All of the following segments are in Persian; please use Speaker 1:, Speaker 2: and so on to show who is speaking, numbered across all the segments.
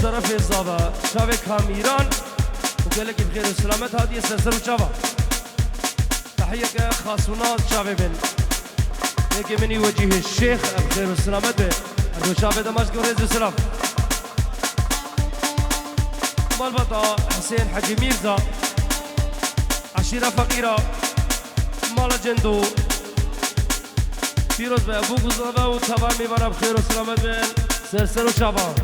Speaker 1: شرف الزابا شاوي كاميران وقال لك بخير وسلامت هذه سلسلة شابا تحية خاصونا شاوي بن يجي مني وجيه الشيخ بخير وسلامت به أرجو شاوي دمشق ورز وسلام مالبطا حسين حجي ميرزا عشيرة فقيرة مال جندو فيروز به ابو گزابه و تبا میبرم بخیر و سلامت بین سرسر و شابان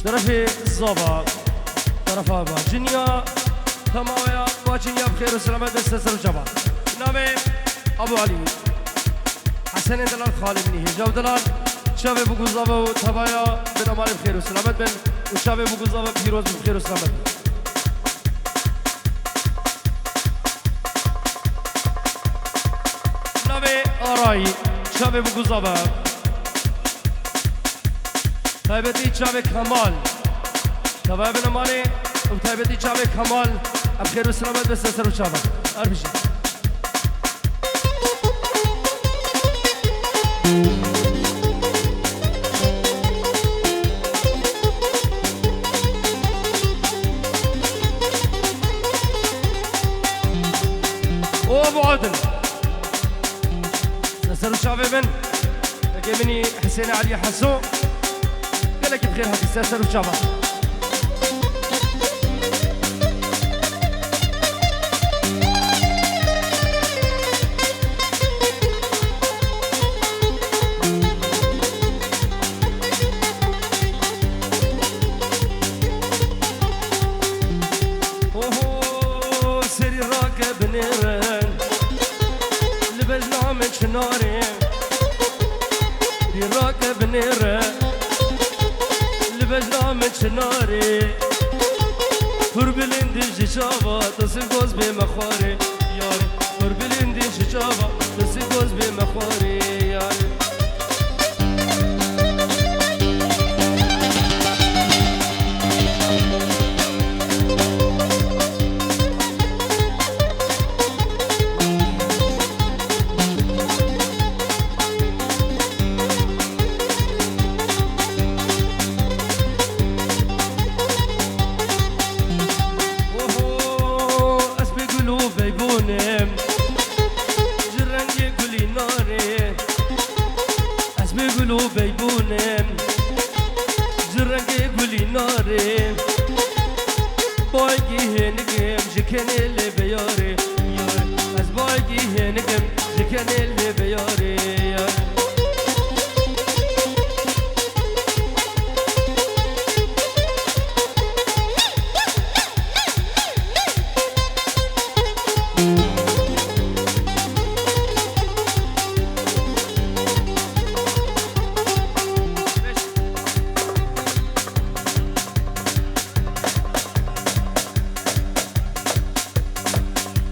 Speaker 1: طرف الزابا طرف ابا جنيا تماويا واجنيا بخير وسلامة بسلسل وجبا نامي ابو علي حسن دلال خالد مني هجاب دلال شابه بوغوزابا وتبايا بن امال بخير وسلامة بن وشابه بوغوزابا بيروز بخير وسلامة نامي آراي شابه بوغوزابا تایبتی شابه کمال تبا بن مالی و تایبتی شابه کمال بخیر و سلامت بس سر و شابه اربیشی او ابو عادل سر و شابه بن مني حسين علي حسو قال لك بخير هذه السلسلة وشابه اوه سري راكب نيران لبجنا من شناري راكب نيران لبجنا من شناري قربلين ششابا تصيقوز بمخاري ياري قربلين ششابا تصيقوز بمخاري ياري بيبونم جرنجي قولي ناري باقي هنقم جكن اللي بياري از باقي هنقم جكن اللي بياري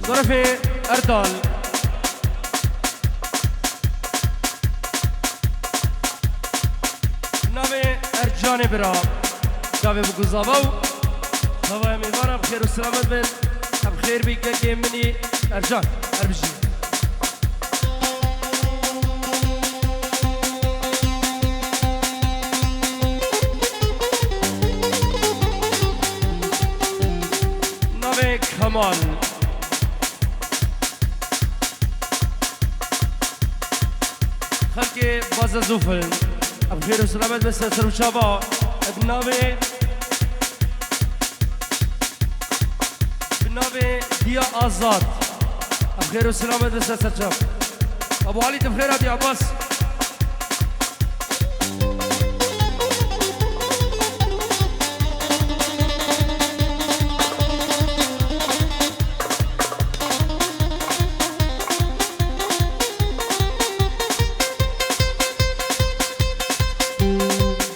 Speaker 1: ظرفي أردال نامي أرجاني برا شابي بقزابو هواي ميبارا بخير وسلامت بن بخير بيك مني أرجان أربجي نامي كمال خلقي بازا زوفل بخير وسلامت بس سر وشابا بنامي ديا آزاد بخير وسلامت بس سر شاب ابو علي تبخيرات يا عباس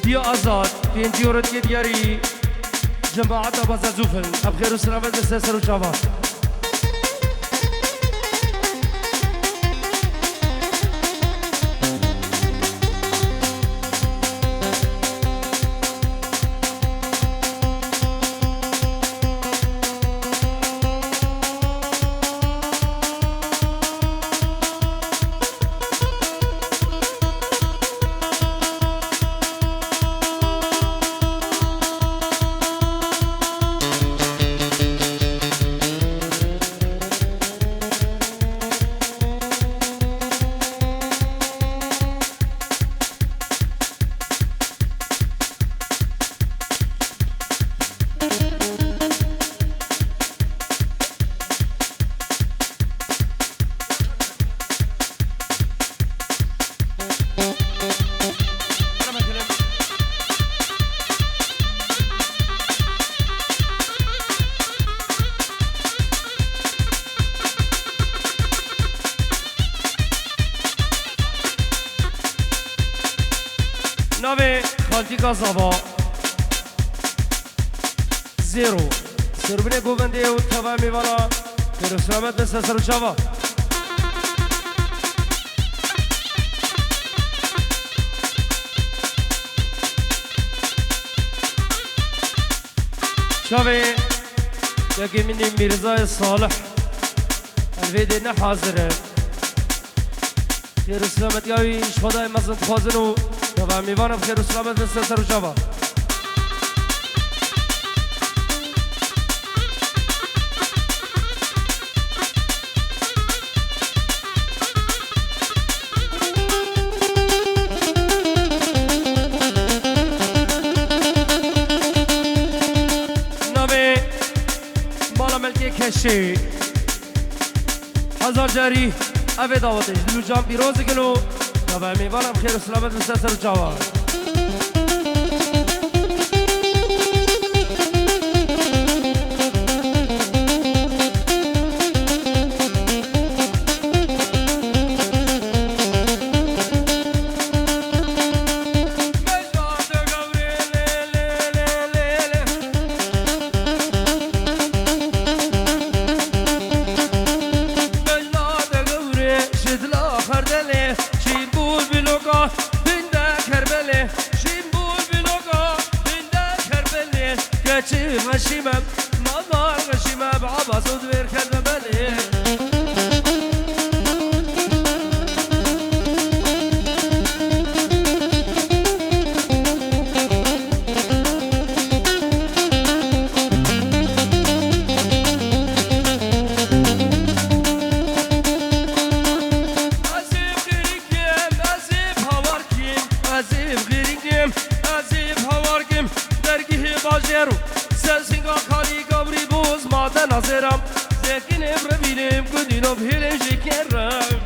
Speaker 1: ديا ازاد كين ديورت دياري جماعة ابو زوفل بخير وسلامة للساسر وشباب نوی خالتی کازابا زیرو سربنه گوونده و تبا میوانا که سلامت دست سر و شوا شوی یکی منی میرزای صالح الویده نه حاضره که سلامت یاویش خدای مزند خوازنو و میوانم بخیر و سلامت دست سر و شوا نامی مالا ملکی کشی هزار جاری اوه دعوتش دلو جام بیروزی کنو و میوانم خیر و سلامت دست سر و شوا غشيمة نظر غشيمة بعباس ودوير كذا بلي أزيب غيركم أزيب هواركم أزيب غيركم أزيب هواركم درجه باجرو سنگا خالی گابری بوز ماده نظرم زکینم رو بینم گدینو بهرم شکرم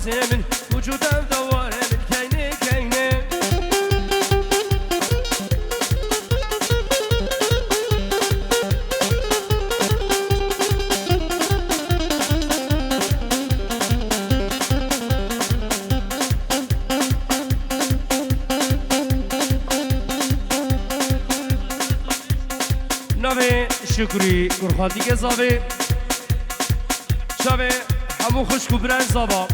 Speaker 1: زمن وجودم دواره من كيني كيني نوی شکری گرخاتی که زاوی شبه همو خوشکو برن زابا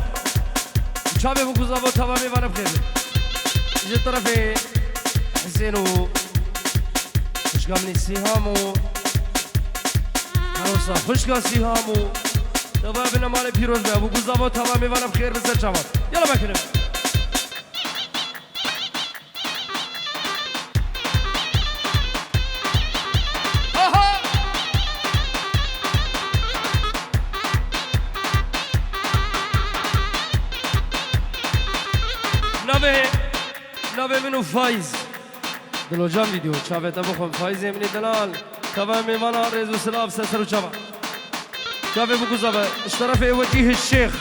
Speaker 1: شبه بگو زابا تمامی وانا بخیر اینجا طرف حسین و خوشگامنی سیهامو عروسا خوشگا سیهامو دبا بنا مال پیروز به بگو زابا تمامی وانا بخیر رسل شباب یلا بکنیم نوه منو فایز دلو جان ویدیو چاوه تا بخون فایز امنی دلال تبا میوانا رزو سلاف سسر و چاوه چاوه بگو زبه اشترف وجیه الشیخ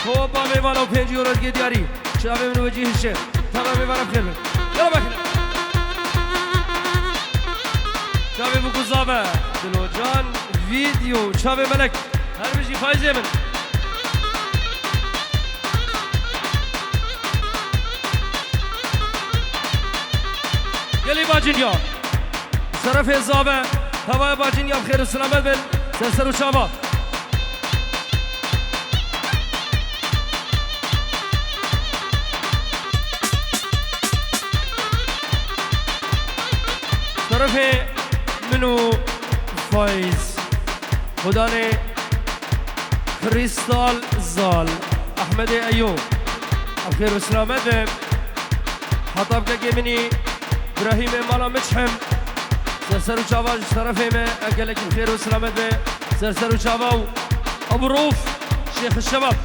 Speaker 1: هو با میوانا و پینجی و رزگی دیاری چاوه منو وجیه الشیخ تبا میوانا بخیر من یلا بکنه چاوه بگو زبه دلو جان ویدیو چاوه ملک هر بشی فایز امن گلی باجینیا طرف زابه هوای باجینیا بخیر و سلامت بن سر و شابا طرف منو فایز خدانه کریستال زال احمد ایوب بخیر و سلامت بن خطاب که منی ابراهيم مالا مجحم سرسر و چاوا طرفه ما اقلك بخير وسلامت به سرسر و چاوا ابو روف شيخ الشباب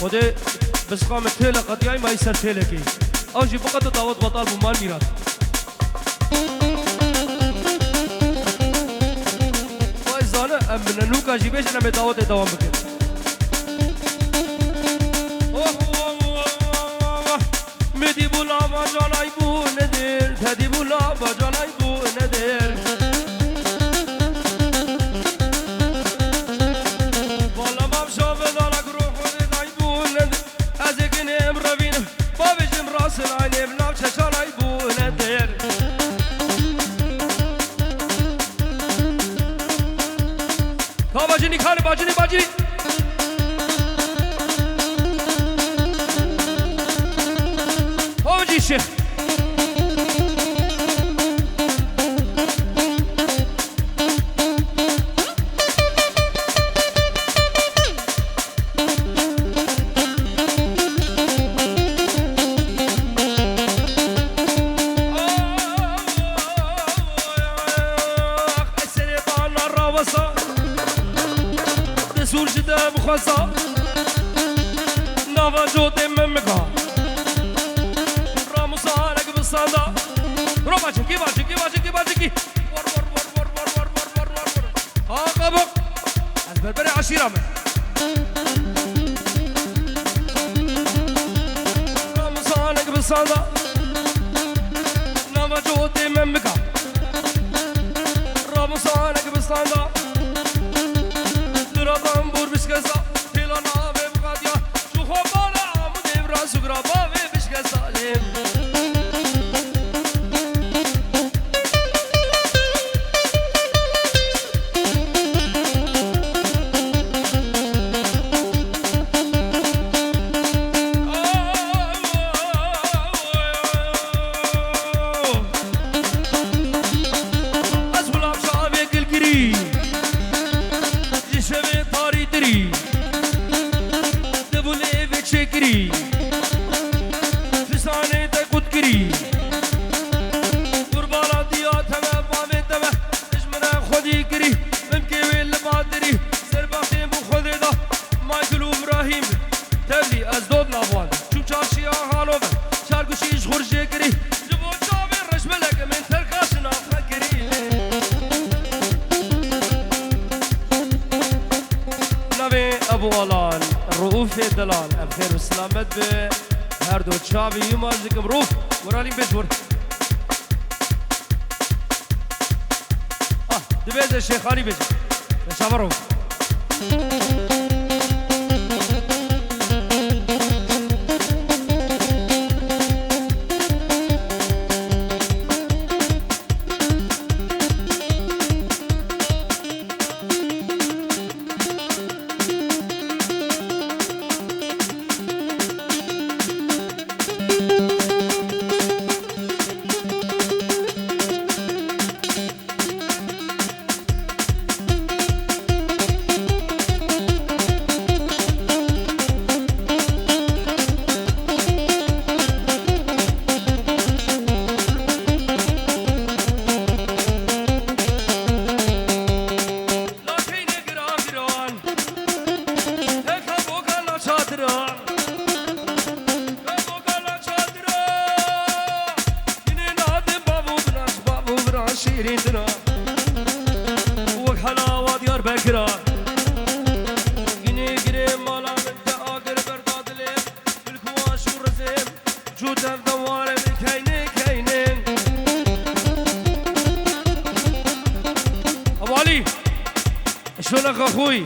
Speaker 1: خده بس قام تيلا قطيعي ما يسر تيلا كي اوجي فقط دعوت بطال بمال ميراث وايزانا من نوكا جيبيش انا بدعوت دوام بكر مدي بولا ما جاناي بو ندير تدي بولا ما جاناي بو ندير باجینی خاله باجینی باجینی باجی شیخ خزا نوا جوت ممکا راموسانك بالصندا روبا چکی با چکی با چکی با چکی ور ور ور ور ور ور ور ور ور ها قبق از بربر عشیرة من راموسانك بالصندا نوا جوت ممکا راموسانك بالصندا درابان بور بسكزا تيلانا ببقادي كري فساني تقود كري قربانا ديات هوا بامي تبا اجمنا خودي كري ممكن ويل بادري سرباقي بو خودي دا مايكل وابراهيم تبلي از دود نابوان شو چارشي آهانو بر شارگوشيش خورجي كري جبو جامي رشملك من تركاشنا فكري نبي ابو علان رؤوف دلال بخير وسلامت به هر دو چاوی یمازکم روف ورالیم بجور دبیز شیخانی بجور شاور روف شلونك اخوي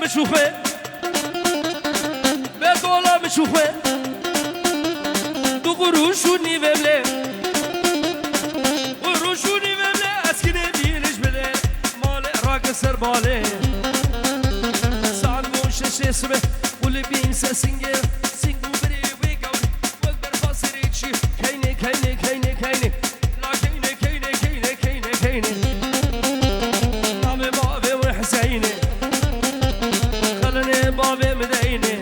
Speaker 1: مشوخه بقولا مشوخه دو قروشوني ببله قروشوني ببله اسكني بينش بله مال راق سرباله سعد موش شسبه واللي بينسى سنجر سنجو بري ويقول وقدر فاصريك شي كيني كيني كيني كيني لا كيني كيني كيني كيني كيني عمي بابي وحسيني بابي مديني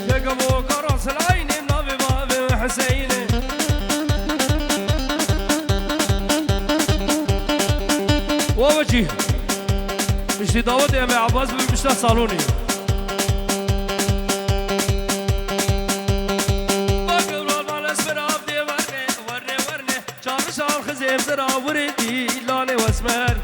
Speaker 1: يقبو كراس العين نبي بابي وحسيني ووجه مش داود يا ابي عباس مش صالوني بقول مال اسمر عبدي ورني ورني شارش الخزيم زرا وردي لاني واسمر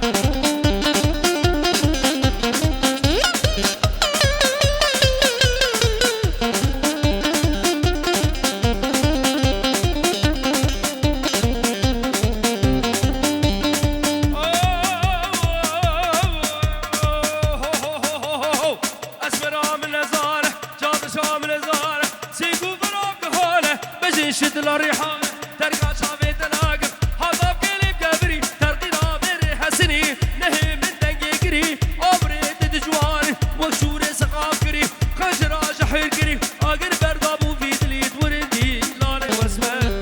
Speaker 1: شد الريحان ترقى شافي تلاقف حضب قلب قبري ترقي نابر حسني نهي من دنقي قري عمري تدجواني وشوري سقاف قري خجرا جحير قري اقر بردابو في دليد وردي لاني واسمه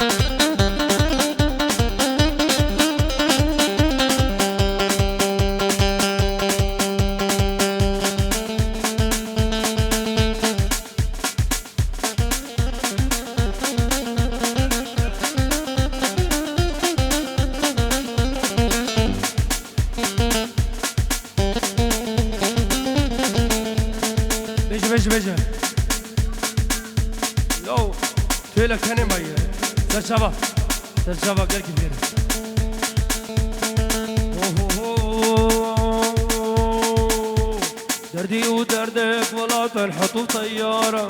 Speaker 1: بيجي لو تيلا كاني مايا ترشابا غير كبير دردي ودردك ولا تنحطوا طيارة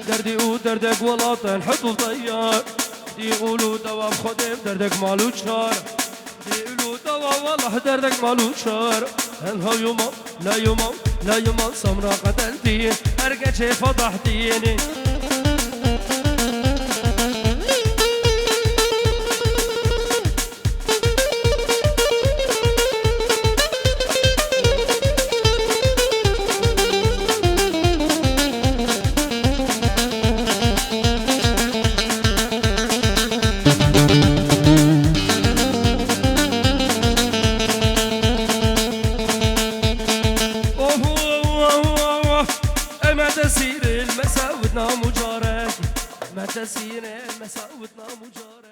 Speaker 1: دردي ودردك ولا تنحطوا طيارة يقولوا دوام خدم دردك مالو شار يقولوا دوام والله دردك مالو شار هنها يوما لا يوما لا يوما سمرا قتلتي ارقى فضحتيني ما تسير المساء وتنام وجارك ما تسير المساء وتنام وجارك